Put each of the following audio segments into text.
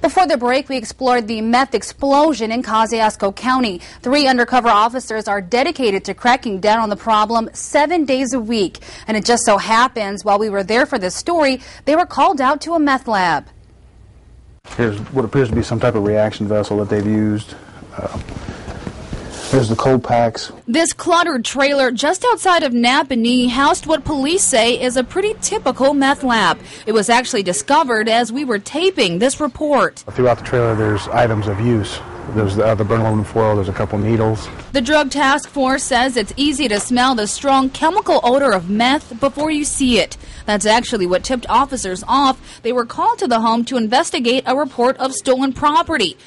Before the break, we explored the meth explosion in Kosciuszko County. 3 undercover officers are dedicated to cracking down on the problem 7 days a week. And it just so happens, while we were there for this story, they were called out to a meth lab. Here's what appears to be some type of reaction vessel that they've used. There's the cold packs. This cluttered trailer just outside of Napanee housed what police say is a pretty typical meth lab. It was actually discovered as we were taping this report. Throughout the trailer, there's items of use. There's the burnt aluminum foil, there's a couple needles. The Drug Task Force says it's easy to smell the strong chemical odor of meth before you see it. That's actually what tipped officers off. They were called to the home to investigate a report of stolen property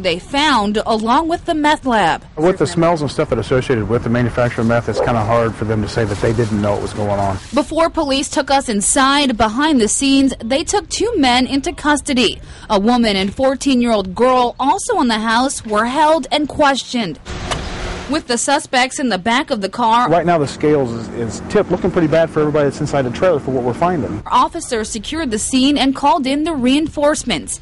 they found along with the meth lab. With the smells and stuff that are associated with the manufacture of meth, it's kind of hard for them to say that they didn't know what was going on. Before police took us inside, behind the scenes, they took 2 men into custody. A woman and 14-year-old girl, also in the house, were held and questioned. With the suspects in the back of the car. Right now the scales is tipped, looking pretty bad for everybody that's inside the trailer for what we're finding. Officers secured the scene and called in the reinforcements.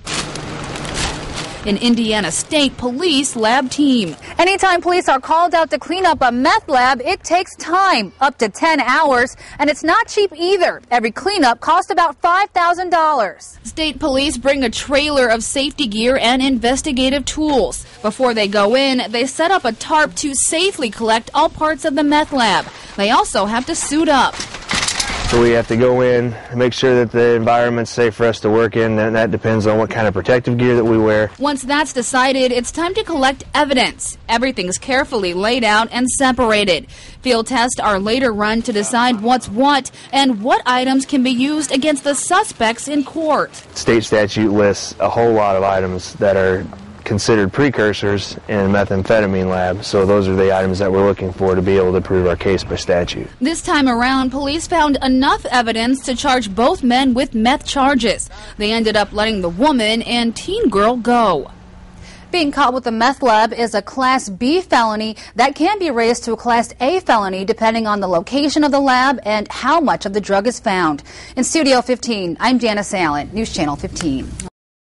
An Indiana State Police lab team. Anytime police are called out to clean up a meth lab, it takes time, up to 10 hours, and it's not cheap either. Every cleanup costs about $5,000. State police bring a trailer of safety gear and investigative tools. Before they go in, they set up a tarp to safely collect all parts of the meth lab. They also have to suit up. So we have to go in and make sure that the environment's safe for us to work in, and that depends on what kind of protective gear that we wear. Once that's decided, it's time to collect evidence. Everything's carefully laid out and separated. Field tests are later run to decide what's what and what items can be used against the suspects in court. State statute lists a whole lot of items that are considered precursors in a methamphetamine lab, so those are the items that we're looking for to be able to prove our case by statute. This time around, police found enough evidence to charge both men with meth charges. They ended up letting the woman and teen girl go. Being caught with a meth lab is a Class B felony that can be raised to a Class A felony depending on the location of the lab and how much of the drug is found. In Studio 15, I'm Janice Allen, News Channel 15.